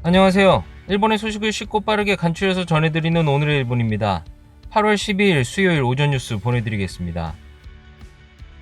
안녕하세요. 일본의 소식을 쉽고 빠르게 간추려서 전해드리는 오늘의 일본입니다. 8월 12일 수요일 오전 뉴스 보내드리겠습니다.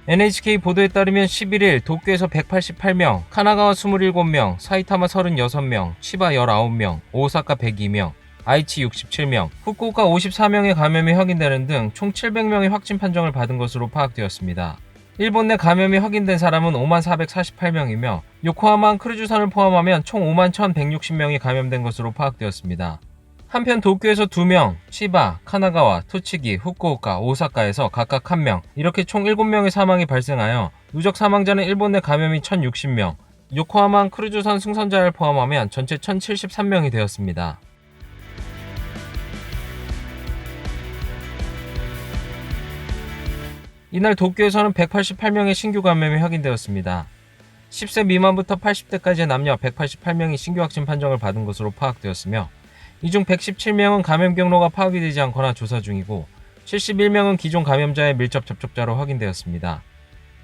NHK 보도에 따르면 11일 도쿄에서 188명, 카나가와 27명, 사이타마 36명, 치바 19명, 오사카 102명, 아이치 67명, 후쿠오카 54명의 감염이 확인되는 등 총 700명의 확진 판정을 받은 것으로 파악되었습니다. 일본 내 감염이 확인된 사람은 5448명이며 요코하마 크루즈선을 포함하면 총 51,160명이 감염된 것으로 파악되었습니다. 한편 도쿄에서 2명, 치바, 카나가와, 토치기, 후쿠오카, 오사카에서 각각 1명, 이렇게 총 7명의 사망이 발생하여 누적 사망자는 일본 내 감염이 1,060명, 요코하마 크루즈선 승선자를 포함하면 전체 1,073명이 되었습니다. 이날 도쿄에서는 188명의 신규 감염이 확인되었습니다. 10세 미만부터 80대까지의 남녀 188명이 신규 확진 판정을 받은 것으로 파악되었으며 이 중 117명은 감염 경로가 파악이 되지 않거나 조사 중이고 71명은 기존 감염자의 밀접 접촉자로 확인되었습니다.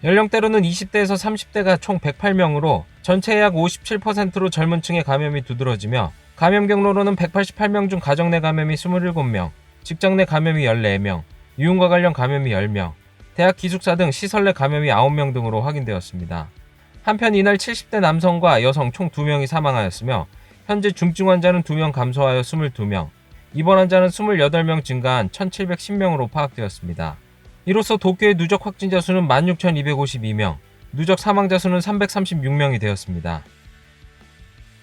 연령대로는 20대에서 30대가 총 108명으로 전체의 약 57%로 젊은 층의 감염이 두드러지며 감염 경로로는 188명 중 가정 내 감염이 27명, 직장 내 감염이 14명, 유흥과 관련 감염이 10명, 대학 기숙사 등 시설 내 감염이 9명 등으로 확인되었습니다. 한편 이날 70대 남성과 여성 총 2명이 사망하였으며 현재 중증 환자는 2명 감소하여 22명, 입원 환자는 28명 증가한 1,710명으로 파악되었습니다. 이로써 도쿄의 누적 확진자 수는 16,252명, 누적 사망자 수는 336명이 되었습니다.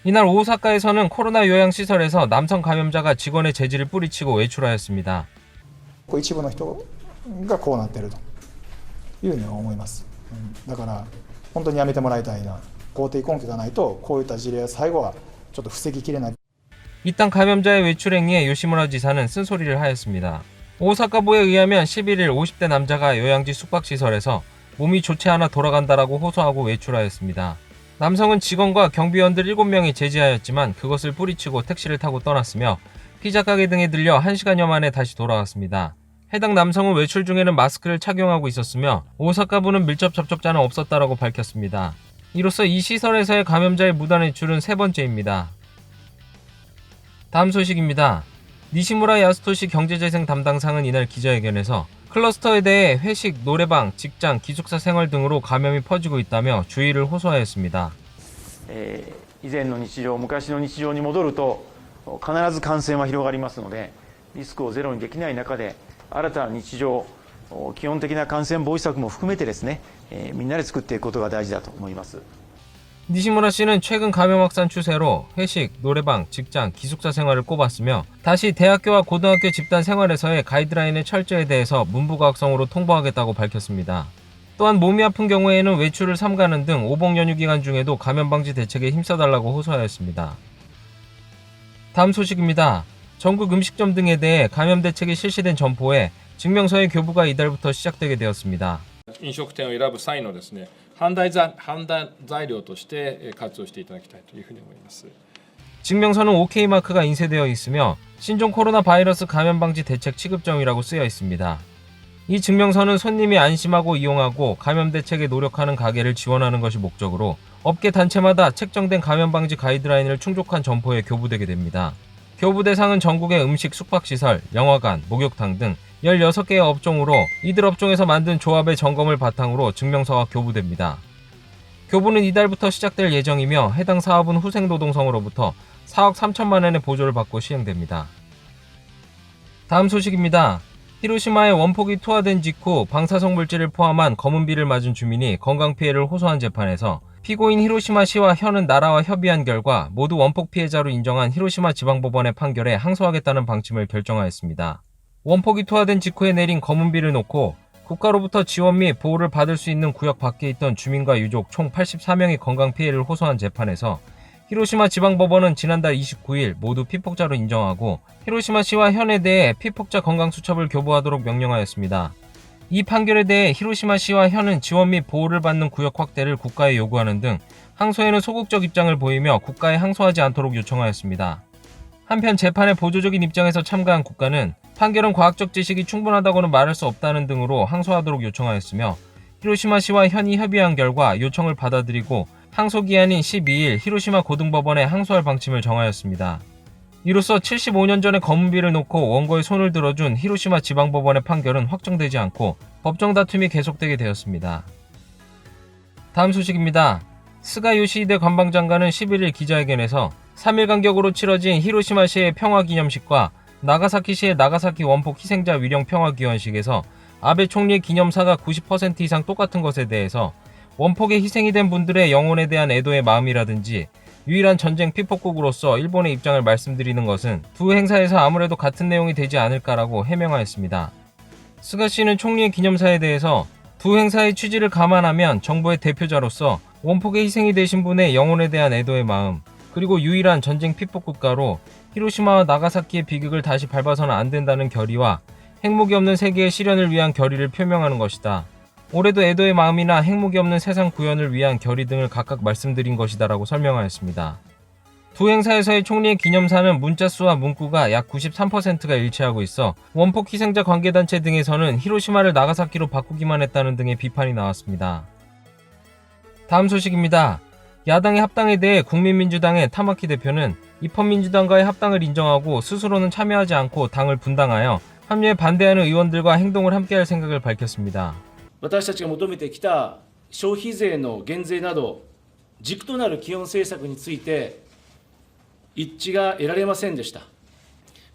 이날 오사카에서는 코로나 요양시설에서 남성 감염자가 직원의 재질을 뿌리치고 외출하였습니다. 一部の人がこうなってるというふうに思います。だから本当にやめてもらいたいな。公的根拠がないとこういった事例は最後はちょっと防ぎきれない。 이땅 감염자의 외출 행위에 요시무라 지사는 쓴소리를 하였습니다. 오사카보에 의하면 11일 50대 남자가 요양지 숙박시설에서 몸이 좋지 않아 돌아간다라고 호소하고 외출하였습니다. 남성은 직원과 경비원들 7명이 제지하였지만 그것을 뿌리치고 택시를 타고 떠났으며 피자 가게 등에 들려 1시간여 만에 다시 돌아왔습니다. 해당 남성은 외출 중에는 마스크를 착용하고 있었으며 오사카부는 밀접 접촉자는 없었다라고 밝혔습니다. 이로써 이 시설에서의 감염자의 무단 외출은 3번째입니다. 다음 소식입니다. 니시무라 야스토시 경제재생 담당상은 이날 기자회견에서 클러스터에 대해 회식, 노래방, 직장, 기숙사 생활 등으로 감염이 퍼지고 있다며 주의를 호소하였습니다. 以前の日常、昔の日常に戻ると必ず感染は広がりますので、リスクをゼロにできない中で新たな日常、基本的な感染防止策も含めてですね、みんなで作っていくことが大事だと思います。 니시무라 씨는 최근 감염 확산 추세로 회식, 노래방, 직장, 기숙사 생활을 꼽았으며 다시 대학교와 고등학교 집단 생활에서의 가이드라인의 철저에 대해서 문부과학성으로 통보하겠다고 밝혔습니다. 또한 몸이 아픈 경우에는 외출을 삼가는 등 오복 연휴 기간 중에도 감염 방지 대책에 힘써달라고 호소하였습니다. 다음 소식입니다. 전국 음식점 등에 대해 감염 대책이 실시된 점포에 증명서의 교부가 이달부터 시작되게 되었습니다. 飲食店を選ぶ際のですね、判断材料として活用していただきたいというふうに思います。 증명서는 OK 마크가 인쇄되어 있으며 신종 코로나 바이러스 감염 방지 대책 취급점이라고 쓰여 있습니다. 이 증명서는 손님이 안심하고 이용하고 감염 대책에 노력하는 가게를 지원하는 것이 목적으로 업계 단체마다 책정된 감염 방지 가이드라인을 충족한 점포에 교부되게 됩니다. 교부 대상은 전국의 음식, 숙박시설, 영화관, 목욕탕 등 16개의 업종으로 이들 업종에서 만든 조합의 점검을 바탕으로 증명서가 교부됩니다. 교부는 이달부터 시작될 예정이며 해당 사업은 후생노동성으로부터 4억 3천만 원의 보조를 받고 시행됩니다. 다음 소식입니다. 히로시마의 원폭이 투하된 직후 방사성 물질을 포함한 검은비를 맞은 주민이 건강피해를 호소한 재판에서 피고인 히로시마시와 현은 나라와 협의한 결과 모두 원폭 피해자로 인정한 히로시마 지방법원의 판결에 항소하겠다는 방침을 결정하였습니다. 원폭이 투하된 직후에 내린 검은비를 놓고 국가로부터 지원 및 보호를 받을 수 있는 구역 밖에 있던 주민과 유족 총 84명이 건강피해를 호소한 재판에서 히로시마 지방법원은 지난달 29일 모두 피폭자로 인정하고 히로시마시와 현에 대해 피폭자 건강수첩을 교부하도록 명령하였습니다. 이 판결에 대해 히로시마시와 현은 지원 및 보호를 받는 구역 확대를 국가에 요구하는 등 항소에는 소극적 입장을 보이며 국가에 항소하지 않도록 요청하였습니다. 한편 재판의 보조적인 입장에서 참가한 국가는 판결은 과학적 지식이 충분하다고는 말할 수 없다는 등으로 항소하도록 요청하였으며 히로시마시와 현이 협의한 결과 요청을 받아들이고 항소기한인 12일 히로시마 고등법원에 항소할 방침을 정하였습니다. 이로써 75년 전에 검은비를 놓고 원고의 손을 들어준 히로시마 지방법원의 판결은 확정되지 않고 법정 다툼이 계속되게 되었습니다. 다음 소식입니다. 스가 요시히데 관방장관은 11일 기자회견에서 3일 간격으로 치러진 히로시마시의 평화기념식과 나가사키시의 나가사키 원폭 희생자 위령 평화기원식에서 아베 총리의 기념사가 90% 이상 똑같은 것에 대해서 원폭에 희생이 된 분들의 영혼에 대한 애도의 마음이라든지 유일한 전쟁 피폭국으로서 일본의 입장을 말씀드리는 것은 두 행사에서 아무래도 같은 내용이 되지 않을까라고 해명하였습니다. 스가 씨는 총리의 기념사에 대해서 두 행사의 취지를 감안하면 정부의 대표자로서 원폭에 희생이 되신 분의 영혼에 대한 애도의 마음, 그리고 유일한 전쟁 피폭국가로 히로시마와 나가사키의 비극을 다시 밟아서는 안 된다는 결의와 핵무기 없는 세계의 실현을 위한 결의를 표명하는 것이다. 올해도 애도의 마음이나 핵무기 없는 세상 구현을 위한 결의 등을 각각 말씀드린 것이다라고 설명하였습니다. 두 행사에서의 총리의 기념사는 문자 수와 문구가 약 93%가 일치하고 있어 원폭 희생자 관계단체 등에서는 히로시마를 나가사키로 바꾸기만 했다는 등의 비판이 나왔습니다. 다음 소식입니다. 야당의 합당에 대해 국민민주당의 타마키 대표는 입헌민주당과의 합당을 인정하고 스스로는 참여하지 않고 당을 분당하여 합류에 반대하는 의원들과 행동을 함께할 생각을 밝혔습니다. 私たちが求めてきた消費税の減税など軸となる基本政策について一致が得られませんでした。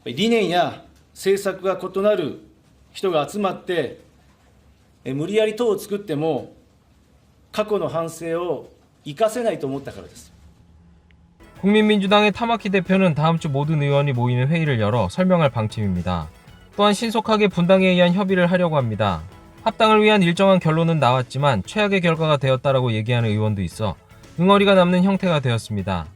理念や政策が異なる人が集まって無理やり党を作っても過去の反省を生かせないと思ったからです。 국민민주당의 타마키 대표는 다음 주 모든 의원이 모이는 회의를 열어 설명할 방침입니다. 또한 신속하게 분당에 의한 협의를 하려고 합니다. 합당을 위한 일정한 결론은 나왔지만 최악의 결과가 되었다라고 얘기하는 의원도 있어 응어리가 남는 형태가 되었습니다.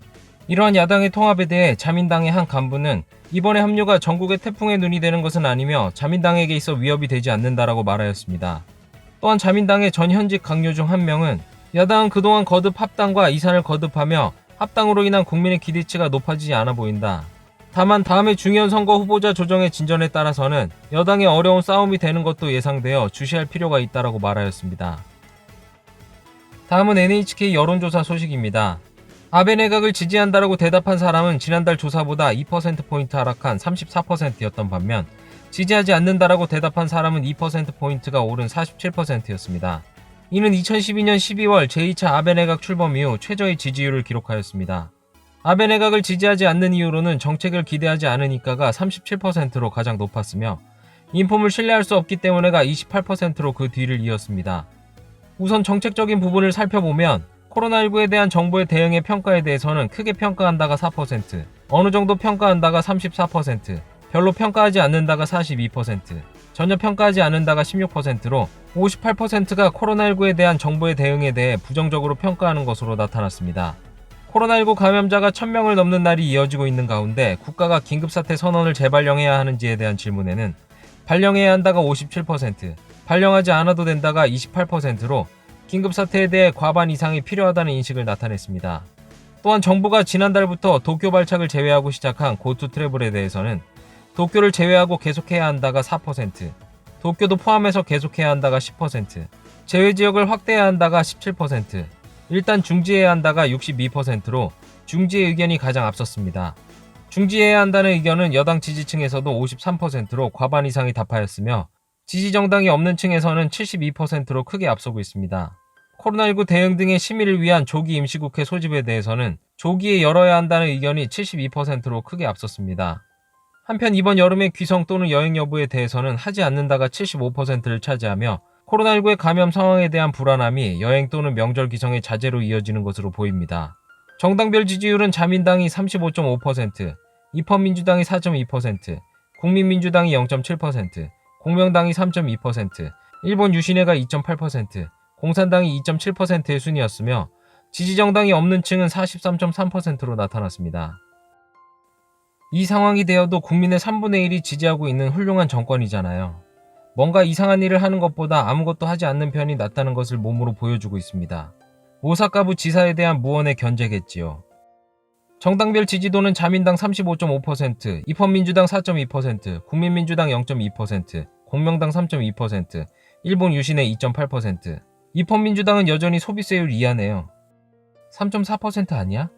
이러한 야당의 통합에 대해 자민당의 한 간부는 이번의 합류가 전국의 태풍의 눈이 되는 것은 아니며 자민당에게 있어 위협이 되지 않는다라고 말하였습니다. 또한 자민당의 전 현직 강요 중 한 명은 야당은 그동안 거듭 합당과 이산을 거듭하며 합당으로 인한 국민의 기대치가 높아지지 않아 보인다. 다만 다음의 중요한 선거 후보자 조정의 진전에 따라서는 여당의 어려운 싸움이 되는 것도 예상되어 주시할 필요가 있다라고 말하였습니다. 다음은 NHK 여론조사 소식입니다. 아베 내각을 지지한다라고 대답한 사람은 지난달 조사보다 2%포인트 하락한 34%였던 반면 지지하지 않는다라고 대답한 사람은 2%포인트가 오른 47%였습니다. 이는 2012년 12월 제2차 아베 내각 출범 이후 최저의 지지율을 기록하였습니다. 아베 내각을 지지하지 않는 이유로는 정책을 기대하지 않으니까가 37%로 가장 높았으며 인폼을 신뢰할 수 없기 때문에가 28%로 그 뒤를 이었습니다. 우선 정책적인 부분을 살펴보면 코로나19에 대한 정부의 대응의 평가에 대해서는 크게 평가한다가 4%, 어느 정도 평가한다가 34%, 별로 평가하지 않는다가 42%, 전혀 평가하지 않는다가 16%로 58%가 코로나19에 대한 정부의 대응에 대해 부정적으로 평가하는 것으로 나타났습니다. 코로나19 감염자가 1000명을 넘는 날이 이어지고 있는 가운데 국가가 긴급사태 선언을 재발령해야 하는지에 대한 질문에는 발령해야 한다가 57%, 발령하지 않아도 된다가 28%로 긴급사태에 대해 과반 이상이 필요하다는 인식을 나타냈습니다. 또한 정부가 지난달부터 도쿄 발착을 제외하고 시작한 고투 트래블에 대해서는 도쿄를 제외하고 계속해야 한다가 4%, 도쿄도 포함해서 계속해야 한다가 10%, 제외지역을 확대해야 한다가 17%, 일단 중지해야 한다가 62%로 중지의 의견이 가장 앞섰습니다. 중지해야 한다는 의견은 여당 지지층에서도 53%로 과반 이상이 답하였으며 지지정당이 없는 층에서는 72%로 크게 앞서고 있습니다. 코로나19 대응 등의 심의를 위한 조기 임시국회 소집에 대해서는 조기에 열어야 한다는 의견이 72%로 크게 앞섰습니다. 한편 이번 여름의 귀성 또는 여행 여부에 대해서는 하지 않는다가 75%를 차지하며 코로나19의 감염 상황에 대한 불안함이 여행 또는 명절 귀성의 자제로 이어지는 것으로 보입니다. 정당별 지지율은 자민당이 35.5%, 입헌민주당이 4.2%, 국민민주당이 0.7%, 공명당이 3.2%, 일본 유신회가 2.8%, 공산당이 2.7%의 순이었으며 지지정당이 없는 층은 43.3%로 나타났습니다. 이 상황이 되어도 국민의 3분의 1이 지지하고 있는 훌륭한 정권이잖아요. 뭔가 이상한 일을 하는 것보다 아무것도 하지 않는 편이 낫다는 것을 몸으로 보여주고 있습니다. 오사카부 지사에 대한 무언의 견제겠지요. 정당별 지지도는 자민당 35.5%, 입헌민주당 4.2%, 국민민주당 0.2%, 공명당 3.2%, 일본 유신회 2.8%, 입헌민주당은 여전히 소비세율 이하네요. 3.4% 아니야?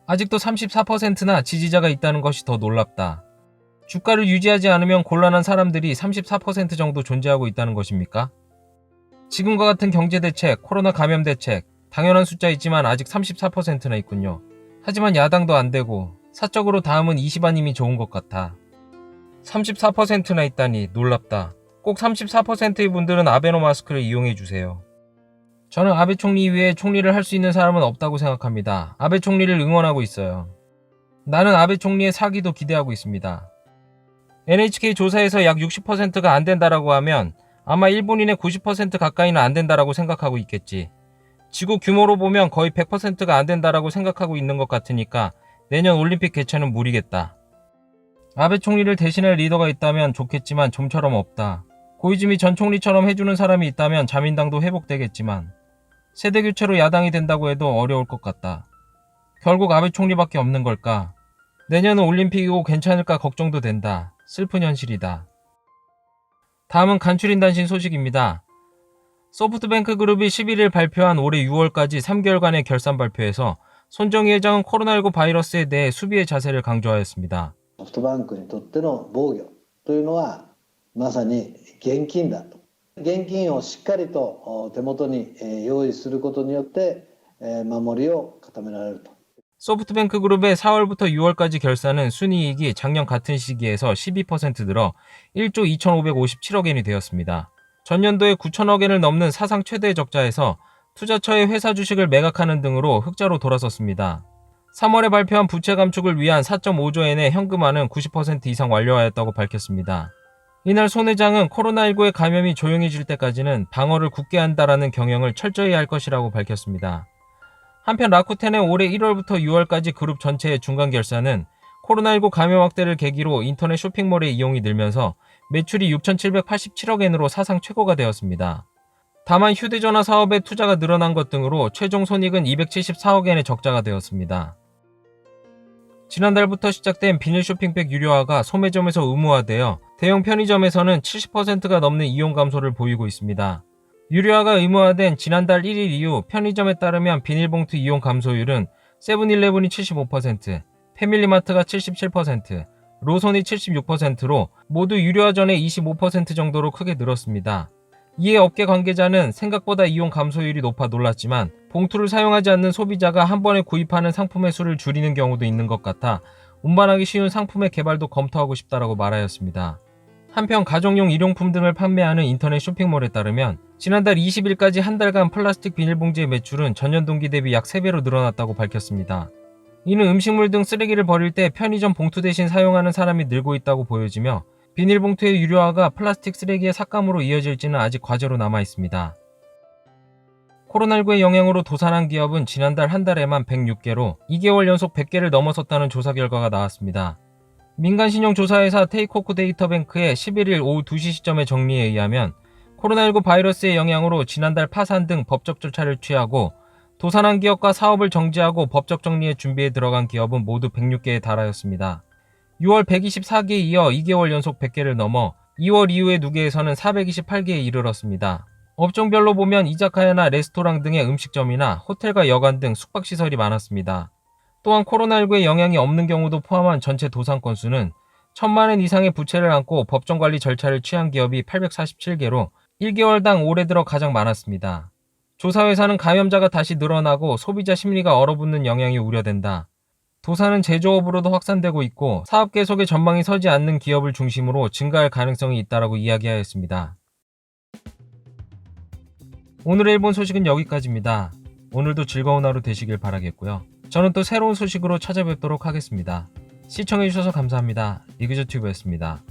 아직도 34%나 지지자가 있다는 것이 더 놀랍다. 주가를 유지하지 않으면 곤란한 사람들이 34% 정도 존재하고 있다는 것입니까? 지금과 같은 경제대책, 코로나 감염 대책, 당연한 숫자이지만 아직 34%나 있군요. 하지만 야당도 안 되고 사적으로 다음은 이시바님이 좋은 것 같아. 34%나 있다니 놀랍다. 꼭 34%의 분들은 아베노마스크를 이용해주세요. 저는 아베 총리 이외에 총리를 할 수 있는 사람은 없다고 생각합니다. 아베 총리를 응원하고 있어요. 나는 아베 총리의 사기도 기대하고 있습니다. NHK 조사에서 약 60%가 안 된다라고 하면 아마 일본인의 90% 가까이는 안 된다라고 생각하고 있겠지. 지구 규모로 보면 거의 100%가 안 된다라고 생각하고 있는 것 같으니까 내년 올림픽 개최는 무리겠다. 아베 총리를 대신할 리더가 있다면 좋겠지만 좀처럼 없다. 고이즈미 전 총리처럼 해주는 사람이 있다면 자민당도 회복되겠지만 세대교체로 야당이 된다고 해도 어려울 것 같다. 결국 아베 총리밖에 없는 걸까? 내년은 올림픽이고 괜찮을까 걱정도 된다. 슬픈 현실이다. 다음은 간추린 단신 소식입니다. 소프트뱅크 그룹이 11일 발표한 올해 6월까지 3개월간의 결산 발표에서 손정희 회장은 코로나19 바이러스에 대해 수비의 자세를 강조하였습니다. ソフトバンクにとっての防御というのはまさに現金だと。現金をしっかりと手元に用意することによって守りを固められると。 소프트뱅크 그룹의 4월부터 6월까지 결산은 순이익이 작년 같은 시기에서 12% 늘어 1조 2,557억 엔이 되었습니다. 전년도에 9천억 엔을 넘는 사상 최대 적자에서 투자처의 회사 주식을 매각하는 등으로 흑자로 돌아섰습니다. 3월에 발표한 부채 감축을 위한 4.5조 엔의 현금화는 90% 이상 완료하였다고 밝혔습니다. 이날 손 회장은 코로나19의 감염이 조용해질 때까지는 방어를 굳게 한다라는 경영을 철저히 할 것이라고 밝혔습니다. 한편 라쿠텐의 올해 1월부터 6월까지 그룹 전체의 중간 결산은 코로나19 감염 확대를 계기로 인터넷 쇼핑몰의 이용이 늘면서 매출이 6,787억 엔으로 사상 최고가 되었습니다. 다만 휴대전화 사업에 투자가 늘어난 것 등으로 최종 손익은 274억 엔의 적자가 되었습니다. 지난달부터 시작된 비닐 쇼핑백 유료화가 소매점에서 의무화되어 대형 편의점에서는 70%가 넘는 이용 감소를 보이고 있습니다. 유료화가 의무화된 지난달 1일 이후 편의점에 따르면 비닐봉투 이용 감소율은 세븐일레븐이 75%, 패밀리마트가 77%, 로손이 76%로 모두 유료화 전에 25% 정도로 크게 늘었습니다. 이에 업계 관계자는 생각보다 이용 감소율이 높아 놀랐지만 봉투를 사용하지 않는 소비자가 한 번에 구입하는 상품의 수를 줄이는 경우도 있는 것 같아 운반하기 쉬운 상품의 개발도 검토하고 싶다라고 말하였습니다. 한편 가정용 일용품 등을 판매하는 인터넷 쇼핑몰에 따르면 지난달 20일까지 한 달간 플라스틱 비닐봉지의 매출은 전년 동기 대비 약 3배로 늘어났다고 밝혔습니다. 이는 음식물 등 쓰레기를 버릴 때 편의점 봉투 대신 사용하는 사람이 늘고 있다고 보여지며 비닐봉투의 유료화가 플라스틱 쓰레기의 삭감으로 이어질지는 아직 과제로 남아 있습니다. 코로나19의 영향으로 도산한 기업은 지난달 한 달에만 106개로 2개월 연속 100개를 넘어섰다는 조사 결과가 나왔습니다. 민간신용조사회사 테이코크 데이터뱅크의 11일 오후 2시 시점의 정리에 의하면 코로나19 바이러스의 영향으로 지난달 파산 등 법적 절차를 취하고 도산한 기업과 사업을 정지하고 법적 정리의 준비에 들어간 기업은 모두 106개에 달하였습니다. 6월 124개에 이어 2개월 연속 100개를 넘어 2월 이후의 누계에서는 428개에 이르렀습니다. 업종별로 보면 이자카야나 레스토랑 등의 음식점이나 호텔과 여관 등 숙박시설이 많았습니다. 또한 코로나19의 영향이 없는 경우도 포함한 전체 도산 건수는 1,000만 엔 이상의 부채를 안고 법정관리 절차를 취한 기업이 847개로 1개월당 올해 들어 가장 많았습니다. 조사회사는 감염자가 다시 늘어나고 소비자 심리가 얼어붙는 영향이 우려된다. 도산은 제조업으로도 확산되고 있고 사업 계속의 전망이 서지 않는 기업을 중심으로 증가할 가능성이 있다라고 이야기하였습니다. 오늘의 일본 소식은 여기까지입니다. 오늘도 즐거운 하루 되시길 바라겠고요. 저는 또 새로운 소식으로 찾아뵙도록 하겠습니다. 시청해주셔서 감사합니다. 이그저튜브였습니다.